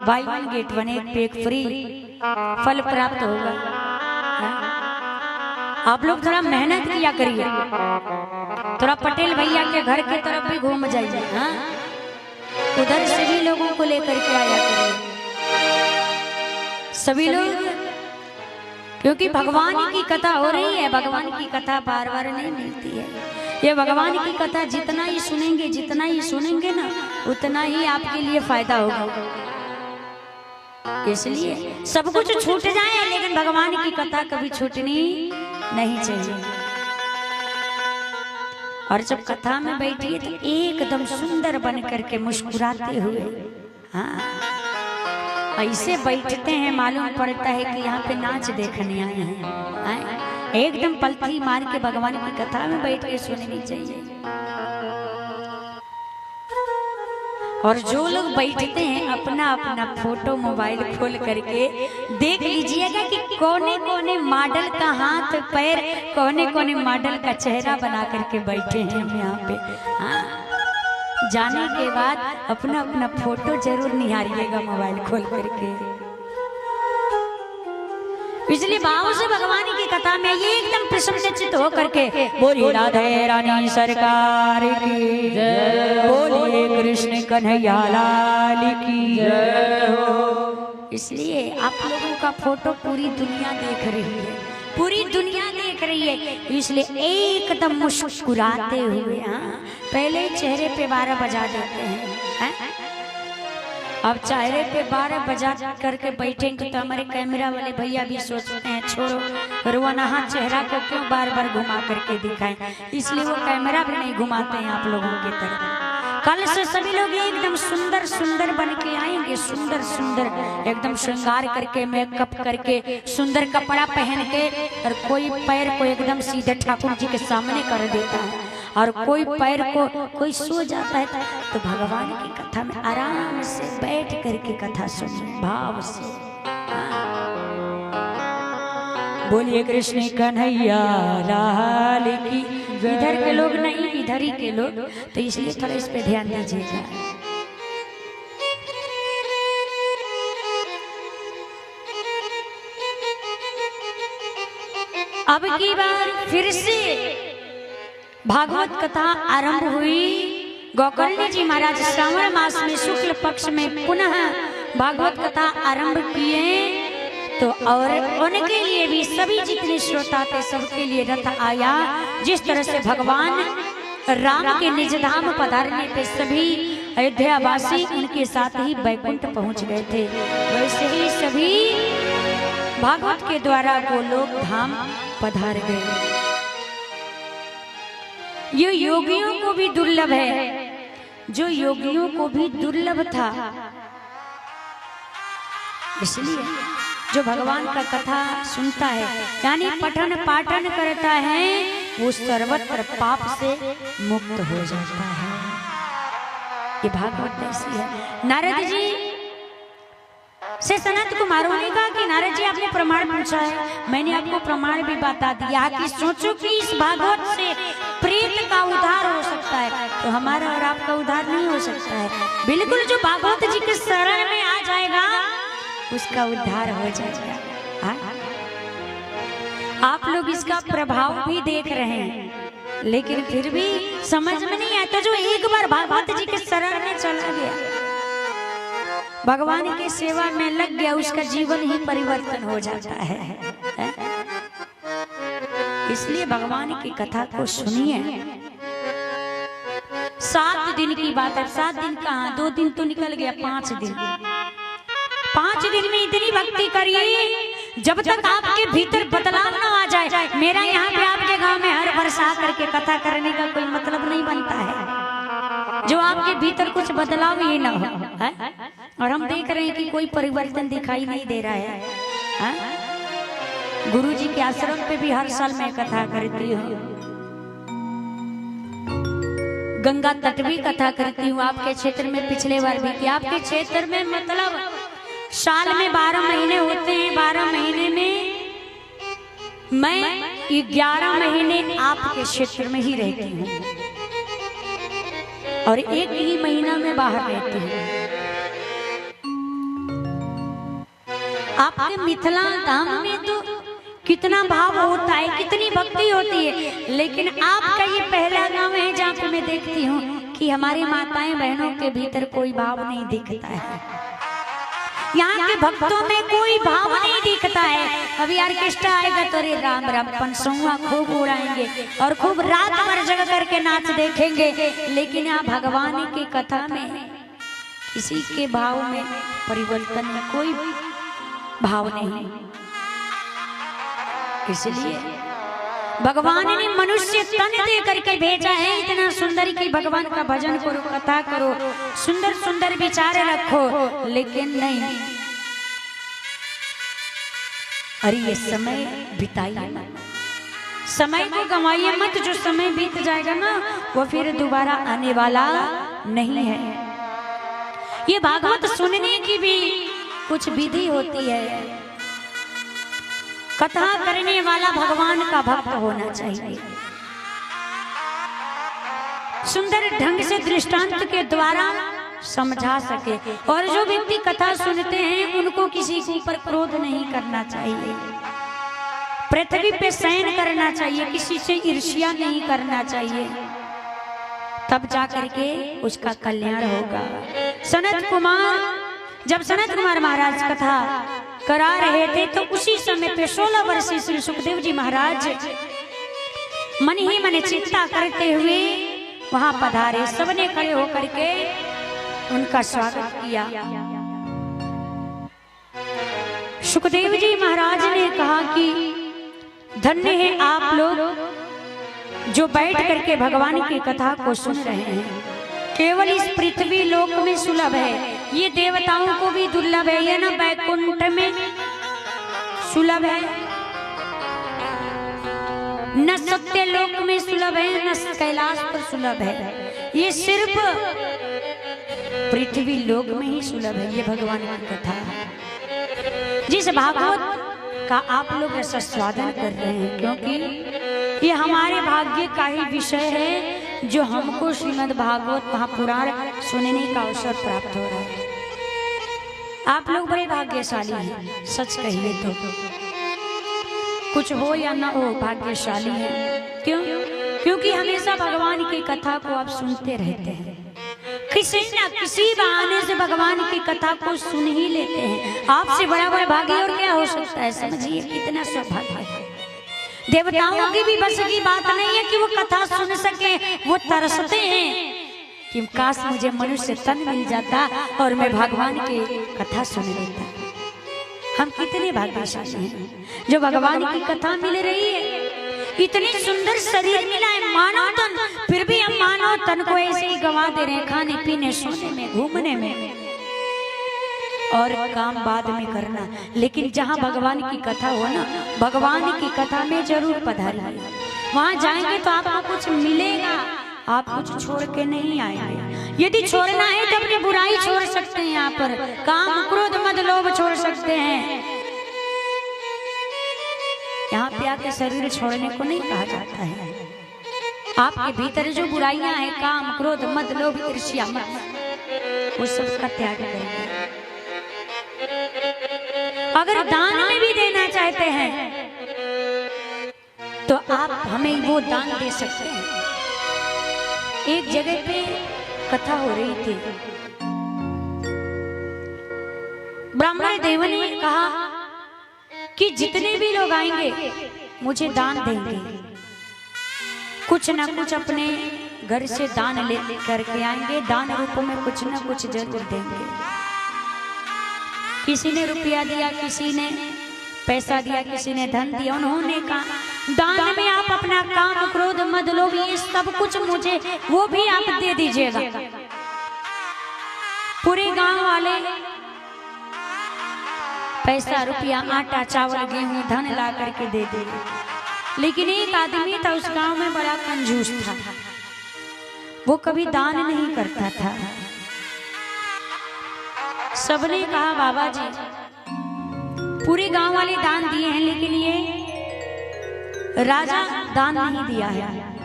By one get one, एक पे एक फ्री फल प्राप्त होगा। आप लोग थोड़ा मेहनत किया करिए, थोड़ा पटेल भैया के घर की तरफ भी घूम जाइए। हाँ, उधर से भी लोगों को लेकर के आया करिए सभी लोग, क्योंकि भगवान की कथा हो रही है। भगवान की कथा बार बार नहीं मिलती है। ये भगवान की कथा जितना ही सुनेंगे ना, उतना ही आपके लिए फायदा होगा। इसलिए सब कुछ छूट जाए लेकिन भगवान की कथा कभी छूटनी नहीं चाहिए। और जब कथा में बैठिए तो एकदम सुंदर बन करके मुस्कुराते हुए, हाँ ऐसे बैठते हैं मालूम पड़ता है कि यहाँ पे नाच देखने आए हैं। एकदम पलथी मार के भगवान की कथा में बैठ के सुननी चाहिए। और जो लोग बैठते हैं अपना अपना फोटो मोबाइल खोल करके देख लीजिएगा कि कोने कोने मॉडल का हाथ पैर, कोने कोने मॉडल का चेहरा बना करके बैठे हैं हम यहाँ पे। हाँ, जाने के बाद अपना अपना फोटो जरूर निहारिएगा मोबाइल खोल करके। इसलिए भाव से भगवान की कथा में ये एकदम प्रसन्नचित्त हो करके बोलिए राधे रानी सरकार की जय, बोलिए कृष्ण कन्हैया लाल की जय हो। इसलिए आप लोगों का फोटो पूरी दुनिया देख रही है, पूरी दुनिया देख रही है। इसलिए एकदम मुस्कुराते हुए, हाँ पहले चेहरे पे 12 बजा देते हैं। अब चेहरे पे 12 बजा करके बैठेंगे तो हमारे कैमरा वाले भैया भी सोचते हैं छोड़ो रोनाहा चेहरा को क्यों बार बार घुमा करके दिखाएं, इसलिए वो कैमरा भी नहीं घुमाते हैं आप लोगों की तरफ। कल से सभी लोग एकदम सुंदर सुंदर बन के आएंगे, सुंदर सुंदर एकदम श्रृंगार करके, मेकअप करके, सुंदर कपड़ा पहन के। और कोई पैर को एकदम सीधे ठाकुर जी के सामने कर देता है और कोई पैर को कोई सो जाता है तो भगवान की कथा में आराम से बैठ करके कथा सुनिए भाव से। बोलिए कृष्ण कन्हैया लाल की। इधर के लोग नहीं, इधर ही के लोग, तो इसलिए थोड़ा इस पे ध्यान दीजिएगा। अब की बार फिर से भागवत कथा आरंभ हुई। गोकर्ण जी महाराज श्रावण मास में शुक्ल पक्ष में पुनः भागवत कथा आरंभ किए। तो और उनके लिए भी सभी जितने श्रोता थे सबके लिए रथ आया। जिस तरह से भगवान राम के निज धाम पधारने पे सभी अयोध्यावासी उनके साथ ही बैकुंठ पहुंच गए थे, वैसे ही सभी भागवत के द्वारा गोलोक धाम पधार गए। ये योगियों को भी दुर्लभ है, जो योगियों को भी दुर्लभ था। इसलिए जो भगवान का कथा सुनता है यानी पठन पाठन करता है वो सर्वत्र पाप से मुक्त हो जाता है। ये भागवत ऐसी है। नारद जी से सनत कुमारों ने कहा कि नारद जी आपने प्रमाण पूछा है, मैंने आपको प्रमाण भी बता दिया कि सोचो कि इस भागवत से प्रेत का उद्धार हो सकता है तो हमारा और आपका उद्धार नहीं हो सकता है। बिल्कुल जो भागवत जी के शरण में आ जाएगा उसका उद्धार हो जाएगा। आप लोग इसका प्रभाव भी देख रहे हैं लेकिन फिर भी समझ में नहीं आता। जो एक बार भागवत जी के शरण में चला गया, भगवान की सेवा में लग गया, उसका जीवन ही परिवर्तन हो जाता है। इसलिए भगवान की कथा को सुनिए। 7 दिन की बात है, 7 दिन कहाँ, 2 दिन तो निकल गया, 5 दिन। 5 दिन में इतनी भक्ति करिए जब तक आपके भीतर बदलाव न आ जाए। मेरा यहाँ पे आपके गांव में हर वर्ष आकर के कथा करने का कोई मतलब नहीं बनता है जो आपके भीतर कुछ बदलाव ही ना हो। और हम देख रहे हैं कि कोई परिवर्तन दिखाई नहीं दे रहा है। गुरु जी के आश्रम पे भी हर साल मैं कथा करती हूँ, गंगा तट भी कथा करती हूँ। आपके क्षेत्र में पिछले बार भी किया। आपके क्षेत्र में मतलब साल में 12 महीने होते हैं, 12 महीने में मैं 11 महीने आपके क्षेत्र में ही रहती हूँ और 1 ही महीना में बाहर रहती हूँ। आपके मिथिला धाम में तो कितना भाव होता है, कितनी भक्ति होती है, लेकिन आपका ये पहला गांव है जहाँ पे मैं देखती हूँ कि हमारी माताएं बहनों के भीतर कोई भाव नहीं दिखता है। यहाँ के भक्तों में कोई भाव नहीं दिखता है। अभी ऑर्केस्ट्रा आएगा तो रे राम राम पंसुआ खूब उड़ाएंगे और खूब रात भर जग करके नाच देखेंगे, लेकिन यहाँ भगवान की कथा में किसी के भाव में परिवर्तन में कोई भाव नहीं। इसलिए भगवान ने मनुष्य तन दे करके भेजा है इतना सुंदर कि भगवान का भजन करो, कथा करो, सुंदर सुंदर विचार रखो, लेकिन नहीं। अरे ये समय बिताइए मत, समय को गंवाइए मत। जो समय बीत जाएगा ना वो फिर दोबारा आने वाला नहीं है। ये भागवत सुनने की भी कुछ विधि होती है। कथा करने वाला भगवान का भक्त होना चाहिए, सुंदर ढंग से दृष्टांत के द्वारा समझा सके। और जो व्यक्ति कथा सुनते हैं उनको किसी के ऊपर क्रोध नहीं करना चाहिए, पृथ्वी पे शयन करना चाहिए, किसी से ईर्ष्या नहीं करना चाहिए, तब जाकर के उसका कल्याण होगा। जब सनत कुमार महाराज कथा करा रहे थे तो उसी समय पे 16 वर्षीय श्री सुखदेव जी महाराज मन ही मन चिंता करते हुए वहां पधारे। सबने खड़े होकर के उनका स्वागत किया। सुखदेव जी महाराज ने कहा कि धन्य है आप लोग जो बैठ करके भगवान की कथा को सुन रहे हैं। केवल इस पृथ्वी लोक में सुलभ है, ये देवताओं को भी दुर्लभ है, ये ना वैकुंठ में सुलभ है, न सत्य लोक में सुलभ है, न कैलाश पर सुलभ है, ये सिर्फ पृथ्वी लोक में ही सुलभ है। ये भगवान की कथा है जिस भागवत का आप लोग ऐसा स्वादन कर रहे हैं, क्योंकि ये हमारे भाग्य का ही विषय है जो हमको श्रीमद् भागवत महापुराण सुनने का अवसर प्राप्त हो रहा है। आप लोग बड़े भाग्यशाली हैं, सच कहिए तो कुछ हो या ना हो भाग्यशाली हैं। क्यों? क्योंकि हमेशा भगवान की कथा को आप सुनते रहते हैं, किसी न किसी बहाने से भगवान की कथा को सुन ही लेते हैं। आपसे बड़ा बड़ा भाग्य और क्या हो सकता है? समझिए कितना सौभाग्य है। देवताओं की भी बस की बात नहीं है कि वो कथा सुन सके, वो तरसते हैं कि काश मुझे मनुष्य तन मिल जाता और मैं भगवान की कथा सुन लेता। हम कितने भाग्यशाली हैं जो भगवान की कथा मिल रही है। इतनी सुंदर शरीर मिला है, मानव तन, फिर भी हम मानव तन को ऐसे ही गंवा दे रहे हैं, खाने पीने, सोने में, घूमने में, और काम बाद में करना। लेकिन जहाँ भगवान की कथा हो ना, भगवान की कथा में जरूर पधारिए। वहां जाएंगे तो आपको कुछ मिलेगा, आप कुछ छोड़ के नहीं आएंगे। यदि छोड़ना है तो अपनी बुराई छोड़ सकते हैं, यहाँ पर काम, क्रोध, मद, लोभ छोड़ सकते हैं। यहाँ पे आके शरीर छोड़ने को नहीं कहा जाता है। आपके भीतर जो बुराइयां हैं, काम, क्रोध, मद, लोभ, ईर्ष्या, वो सब का त्याग करेंगे। अगर दान में भी देना चाहते हैं तो आप हमें वो दान दे सकते हैं। एक जगह पे कथा हो रही थी, ब्राह्मण देव ने कहा कि जितने भी लोग आएंगे मुझे दान देंगे, कुछ ना कुछ अपने घर से दान ले करके आएंगे, दान रूप में कुछ ना कुछ जरूर देंगे। किसी ने रुपया दिया, किसी ने पैसा दिया, किसी ने धन दिया। उन्होंने कहा दान में आप अपना काम, क्रोध, मद, लोभ, ये सब कुछ मुझे वो भी आप दे दीजिएगा। पूरे गांव वाले पैसा, रुपया, आटा, चावल, गेहूं, धन ला करके दे दिए। लेकिन एक आदमी था उस गांव में, बड़ा कंजूस था, वो कभी दान नहीं करता था। सबने कहा बाबा जी पूरे गांव वाले दान दिए हैं, लेकिन ये राजा दान नहीं दिया है।